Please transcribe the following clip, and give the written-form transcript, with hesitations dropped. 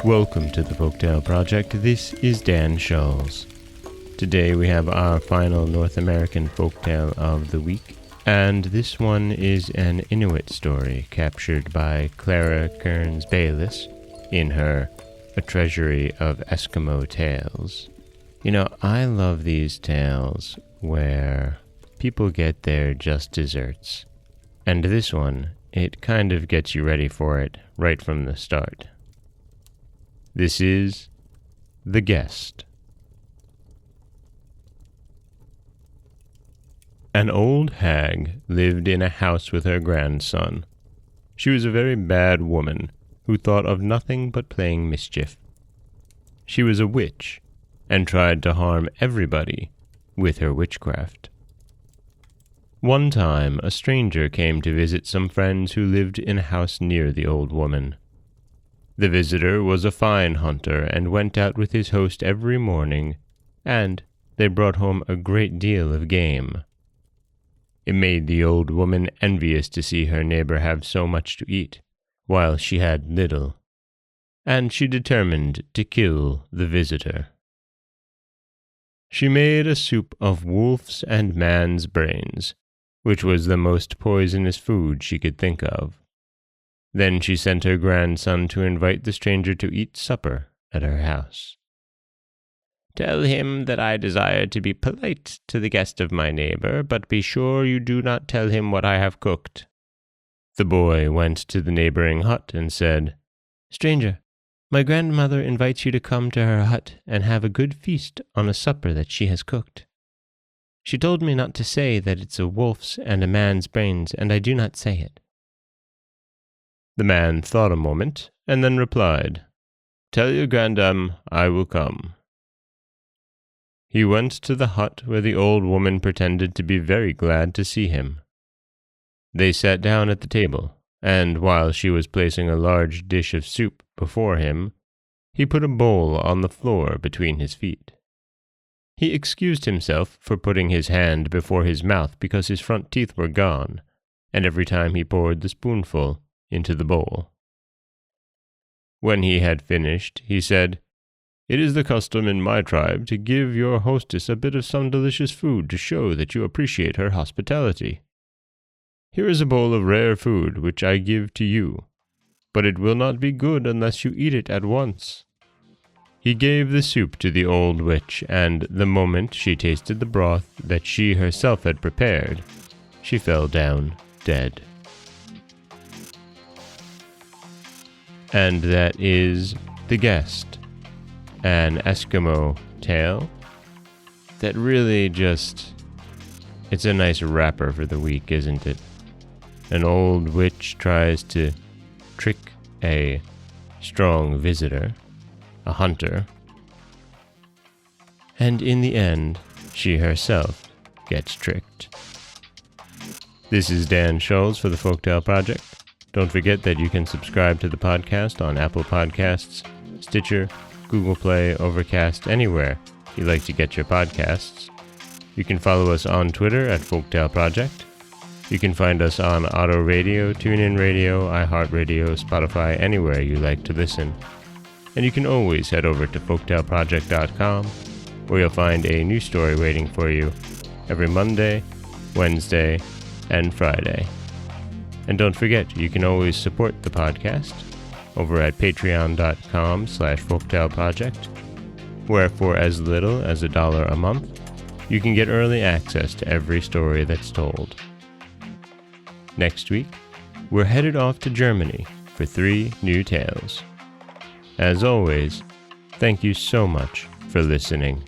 Welcome to the Folktale Project. This is Dan Scholes. Today we have our final North American folktale of the week, and this one is an Inuit story captured by Clara Kearns Bayliss in her A Treasury of Eskimo Tales. You know, I love these tales where people get their just desserts, and this one, it kind of gets you ready for it right from the start. This is The Guest. An old hag lived in a house with her grandson. She was a very bad woman who thought of nothing but playing mischief. She was a witch and tried to harm everybody with her witchcraft. One time, a stranger came to visit some friends who lived in a house near the old woman. The visitor was a fine hunter and went out with his host every morning, and they brought home a great deal of game. It made the old woman envious to see her neighbor have so much to eat, while she had little, and she determined to kill the visitor. She made a soup of wolf's and man's brains, which was the most poisonous food she could think of. Then she sent her grandson to invite the stranger to eat supper at her house. "Tell him that I desire to be polite to the guest of my neighbor, but be sure you do not tell him what I have cooked." The boy went to the neighboring hut and said, "Stranger, my grandmother invites you to come to her hut and have a good feast on a supper that she has cooked. She told me not to say that it's a wolf's and a man's brains, and I do not say it." The man thought a moment, and then replied, "Tell your grandam I will come." He went to the hut where the old woman pretended to be very glad to see him. They sat down at the table, and while she was placing a large dish of soup before him, he put a bowl on the floor between his feet. He excused himself for putting his hand before his mouth because his front teeth were gone, and every time he poured the spoonful into the bowl. When he had finished, he said, "It is the custom in my tribe to give your hostess a bit of some delicious food to show that you appreciate her hospitality. Here is a bowl of rare food which I give to you, but it will not be good unless you eat it at once." He gave the soup to the old witch, and the moment she tasted the broth that she herself had prepared, she fell down dead. And that is The Guest, an Eskimo tale that really it's a nice wrapper for the week, isn't it? An old witch tries to trick a strong visitor, a hunter, and in the end, she herself gets tricked. This is Dan Scholes for the Folktale Project. Don't forget that you can subscribe to the podcast on Apple Podcasts, Stitcher, Google Play, Overcast, anywhere you like to get your podcasts. You can follow us on Twitter at Folktale Project. You can find us on Auto Radio, TuneIn Radio, iHeartRadio, Spotify, anywhere you like to listen. And you can always head over to folktaleproject.com, where you'll find a new story waiting for you every Monday, Wednesday, and Friday. And don't forget, you can always support the podcast over at patreon.com/folktaleproject, where for as little as $1 a month, you can get early access to every story that's told. Next week, we're headed off to Germany for 3 new tales. As always, thank you so much for listening.